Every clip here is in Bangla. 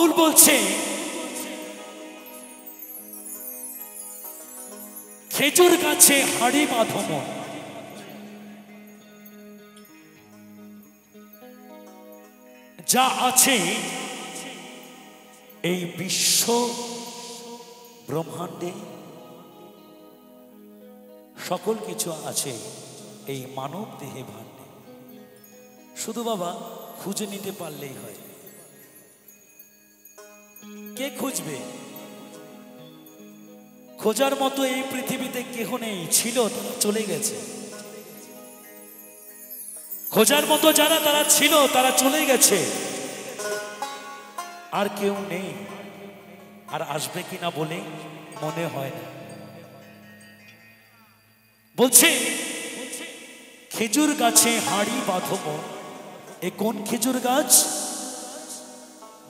বাউল বলছে খেজুর গাছে হাড়ি বাঁধো মন, যা আছে এই বিশ্ব ব্রহ্মাণ্ডে সকল কিছু আছে এই মানব দেহে ভাণ্ডে। শুধু বাবা খুঁজে নিতে পারলেই হয়। কে খুঁজবে? খোঁজার মতো এই পৃথিবীতে কেহ নেই, ছিল তারা চলে গেছে। খোঁজার মতো যারা তারা ছিল তারা চলে গেছে, আর কেউ নেই, আর আসবে কিনা বলে মনে হয় না। বলছে খেজুর গাছে হাড়ি বাঁধো মন। এ কোন খেজুর গাছ?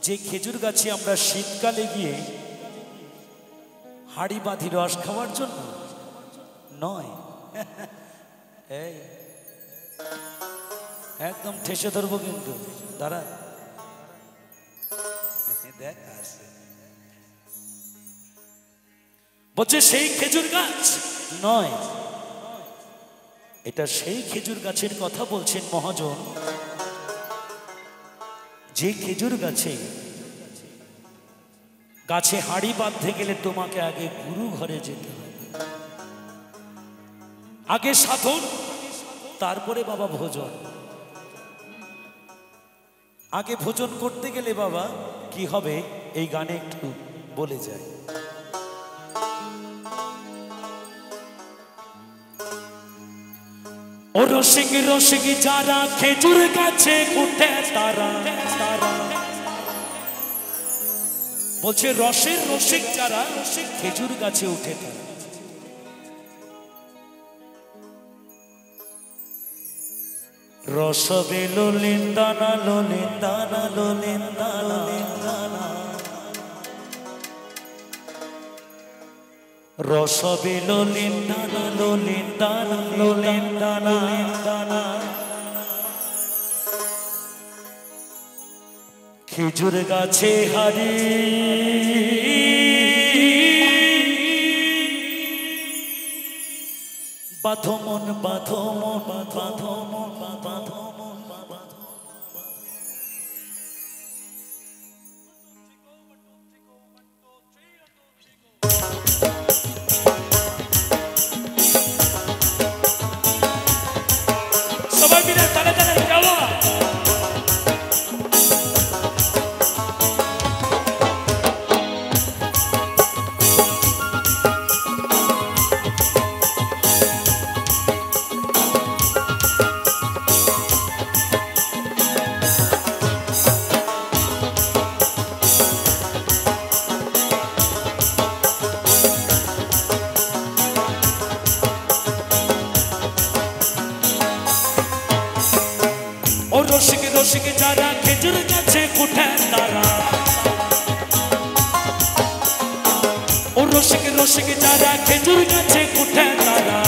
যে খেজুর গাছে আমরা শীতকালে গিয়ে হাড়ি বাঁধি রস খাওয়ার জন্য নয়। এই একদম ঠেসে ধরবো কিন্তু, দাঁড়া দেখ আসে। বলছে সেই খেজুর গাছ নয়, এটা সেই খেজুর গাছের কথা বলছেন মহাজন, যে খেজুর গাছে গাছে হাড়ি বাঁধতে গেলে তোমাকে আগে গুরু ঘরে যেতে হবে, আগে সাধন, তারপরে বাবা ভোজন। আগে ভোজন করতে গেলে বাবা কি হবে এই গানে একটু বলে যায়। ও রসিক রসিক যারা খেজুর গাছে উঠে তারা, বলছে রসের রসিক যারা খেজুর গাছে উঠে তারা। রসবে লোলেন দানা লোলেন দানা লোলেন দানা দানা, রসবে লোলেন দানা লোলেন দানা লোলেন দানা দানা। খেজুর গাছে হাড়ি বাঁধো মন, বাঁধো মন, বাঁধো মন, বাঁধো মন। সবাই মিলে তালে তালে যাওয়া। ও রসিক রসিক যারা খেজুর গাছে উঠে তারা, ও রসিক রসিক যারা খেজুর গাছে উঠে তারা।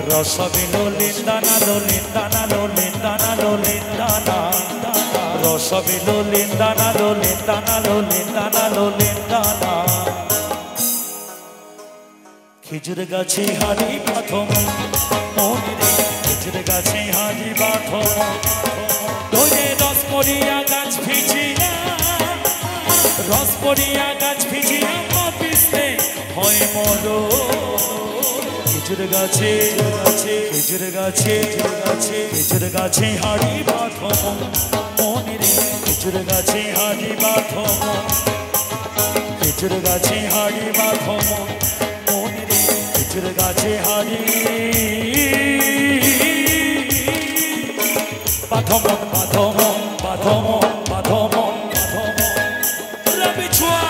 রসবে লোলেন দানা লোলেন দানা লোলেন দানা লোলেন দানা, রসবে লোলেন দানা লোলেন দানা লোলেন দানা লোলেন দানা। খেজুর গাছে হাড়ি বাঁধো মন রে, খেজুর গাছে হাড়ি বাঁধো মন। দোলে রস পড়িয়া গাছ ভিজিয়া, রস পড়িয়া গাছ ভিজিয়া পিছতে হয় মরো। খেজুর গাছে খেজুর গাছে খেজুর গাছে হাড়ি বাঁধো মন রে, খেজুর গাছে হাড়ি বাঁধো মন, খেজুর গাছে হাড়ি বাঁধো মন রে, খেজুর গাছে হাড়ি বাঁধো মন, বাঁধো মন, বাঁধো মন, বাঁধো মন, বাঁধো মন। রবি ছোঁয়া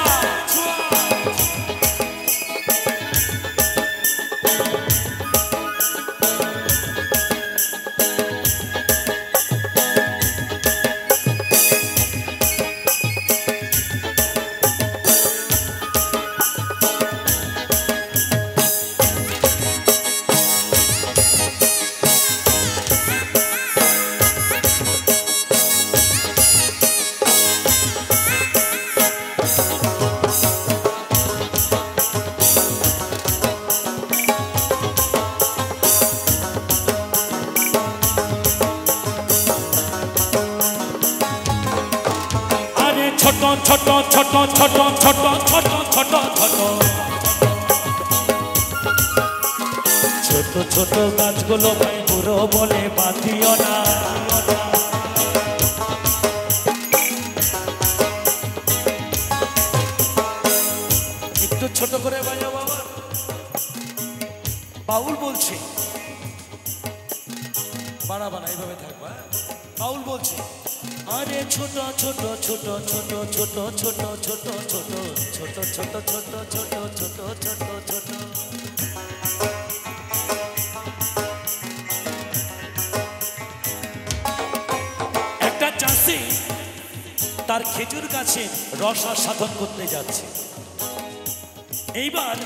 ছোট ছোট ছোট ছোট ছোট ছোট ছোট ছোট ছোট ছোট গাছগুলো ভাই বুড়ো বলে বাঁধিও না। একটু ছোট করে বাজাও বাবা। বাউল বলছে, বাড়া বাড়া এইভাবে থাকবা। বাউল বলছে আরে ছোট ছোট ছোট ছোট ছোট ছোট ছোট ছোট ছোট ছোট ছোট ছোট ছোট ছোট ছোট। একটা চাষি তার খেজুর গাছে রস সাধন করতে যাচ্ছে। এইবার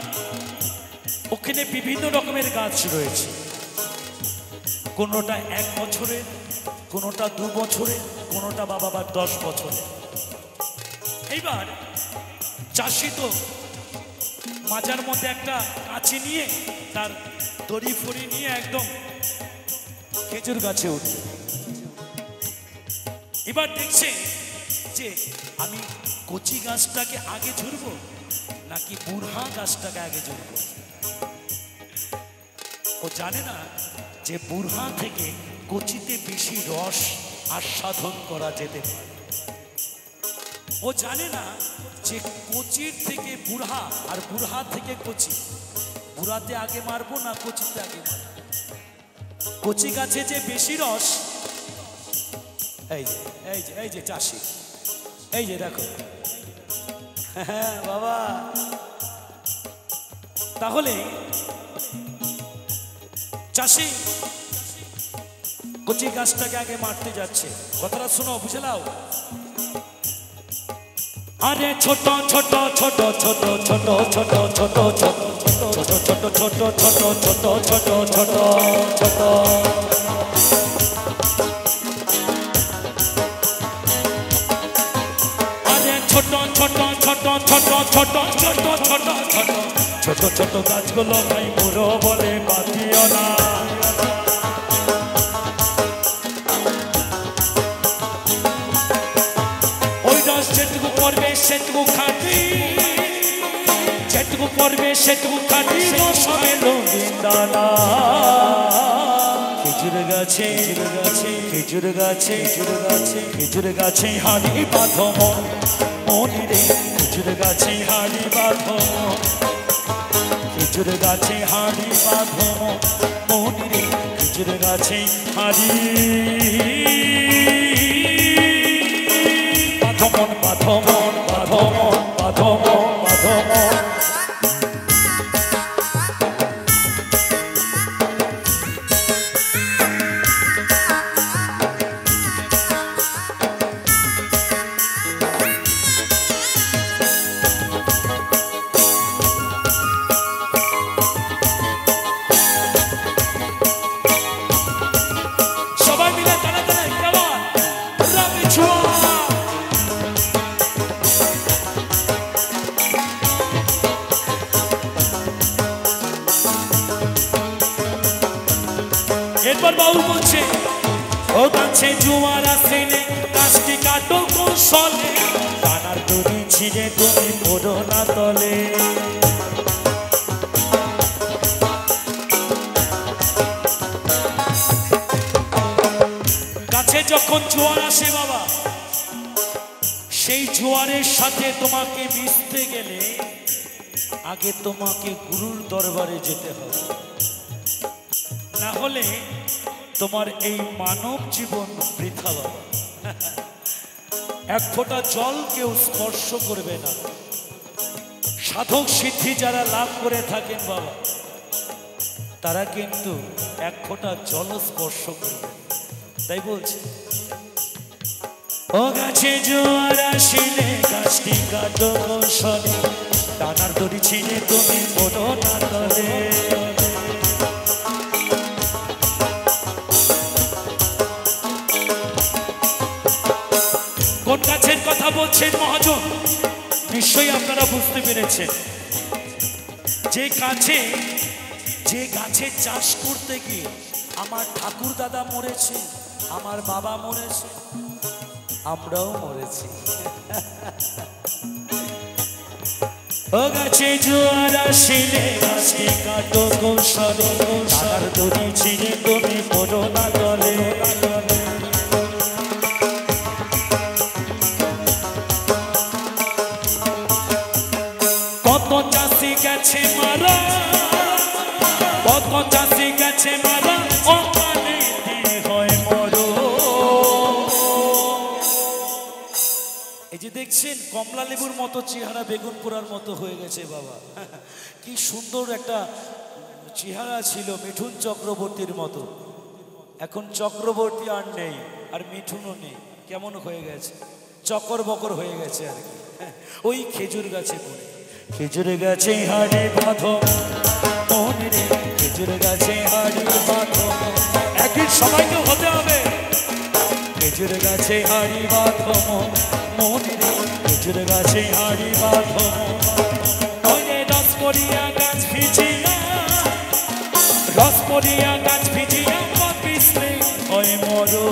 ওখানে বিভিন্ন রকমের গাছ রয়েছে, কোনোটা 1 বছরের, কোনোটা 2 বছরের, কোনোটা বাবা 10 বছরের। এইবার চাষি তো মাজার মধ্যে একটা কাছে নিয়ে তার দড়ি ফড়ি নিয়ে একদম খেজুর গাছে উঠে। এবার দেখছে যে আমি কচি গাছটাকে আগে ঝুরবো নাকি বুড়হা গাছটাকে আগে ঝুরবো। ও জানে না যে বুড়হা থেকে কচিতে বেশি রস আস্বাদন করা যেতে পারে। ও জানে না যে কচির থেকে বুড়হা আর বুড়হা থেকে কচি, বুড়াতে আগে মারবো না কচিতে আগে মারবো। কচি গাছে যে বেশি রস, এই যে এই যে এই যে চাষি, এই যে দেখো, হ্যাঁ বাবা। তাহলে চাষি কচি গাছটাকে আগে মারতে যাচ্ছে। কথাটা শোনো, বুঝে নাও। আরে ছোট ছোট ছোট ছোট ছোট ছোট ছোট ছোট ছোট ছোট ছোট ছোট ছোট ছোট ছোট ছোট। আরে ছোট ছোট ছোট ছোট ছোট ছোট ছোট ছোট ছোট ছোট গাছগুলো ভাই বুড়ো বলে বাঁধিও না। ওই রস যেটুকু পড়বে সেটুকু খাটি, যেটুকু পড়বে সেটুকু খাটি, রস হবে রঙিন দানা। খেজুর গাছে খেজুর গাছে খেজুর গাছে খেজুর গাছে খেজুর গাছে হাড়ি বাঁধো মনি রে, খেজুর গাছে হাড়ি বাঁধো, খেজুর গাছে হাড়ি বাঁধো মনি রে, খেজুর গাছে হাড়ি বাঁধো মন, বাঁধো মন, বাঁধো মন, বাঁধো মন, বাঁধো মন। এরপর বাউল বলছে ও গাছে জোয়ার আসেনে গাছটি কাটো কৌশলে, টানার দড়ি ছিঁড়ে তুমি পড়ো না তলে। গাছে যখন জোয়ার আসে বাবা, সেই জোয়ারের সাথে তোমাকে মিশতে গেলে আগে তোমাকে গুরুর দরবারে যেতে হবে, না হলে তোমার এই মানব জীবন বৃথা বাবা। এক ফোঁটা জল কেউ স্পর্শ করবে না। সাধক সিদ্ধি যারা লাভ করে থাকেন বাবা, তারা কিন্তু এক ফোঁটা জল স্পর্শ করবে। তাই বলছে ও গাছে জোয়ার আসিলে গাছটি কাটো কৌশলে, টানার দড়ি ছিঁড়ে তুমি পড়ো না তলে। কোন গাছের কথা বলছেন মহাজন? নিশ্চয়ই আপনারা বুঝতে পেরেছেন। যে গাছে চাষ করতে গিয়ে আমার ঠাকুর দাদা মরেছে, আমার বাবা মরেছে, আমরাও মরেছি। ও গাছে জোয়ার আসিলে গাছে কাটো কৌশলে, টাকার দড়ি ছিঁড়ে তুমি পড়ো না তলে। কত চাষি গেছে মারা, কত চাষি গেছে মারা, অকালে হয় মরো। এই যে দেখছেন কমলা লেবুর মতো চেহারা বেগুন পোড়ার মতো হয়ে গেছে বাবা। কি সুন্দর একটা চেহারা ছিল মিঠুন চক্রবর্তীর মতো। এখন চক্রবর্তী আর নেই, আর মিঠুনও নেই, কেমন হয়ে গেছে, চকর বকর হয়ে গেছে আর কি। ওই খেজুর গাছে পড়ে, খেজুর গাছে হাড়ি বাঁধো মনে রে, খেজুর গাছে হাড়ি বাঁধো, একদিন সবাইকে হতে হবে। খেজুর গাছে হাড়ি বাঁধো মনে রে, খেজুর গাছে হাড়ি বাঁধো। রস পড়িয়া গাছ ভিজিয়া, রস পড়িয়া গাছ ভিজিয়া পিছলে হয় মরো।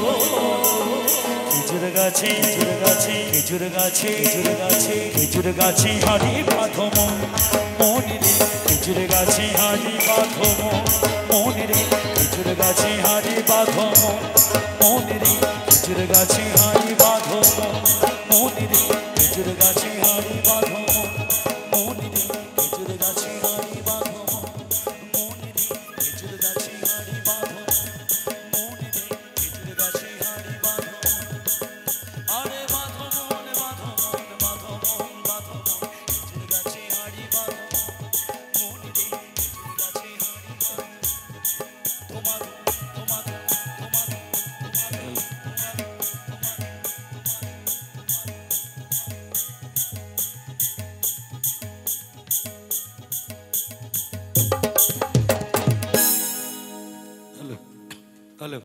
খেজুর গাছে, খেজুর গাছে, খেজুর গাছে, খেজুর গাছে, খেজুর গাছে হাড়ি বাঁধো মনে রে, খেজুর গাছে হাড়ি বাঁধো মনে রে, খেজুর গাছে হাড়ি বাঁধো মনে রে, খেজুর গাছে হাড়ি বাঁধো মনে রে, খেজুর গাছে হাড়ি বাঁধো।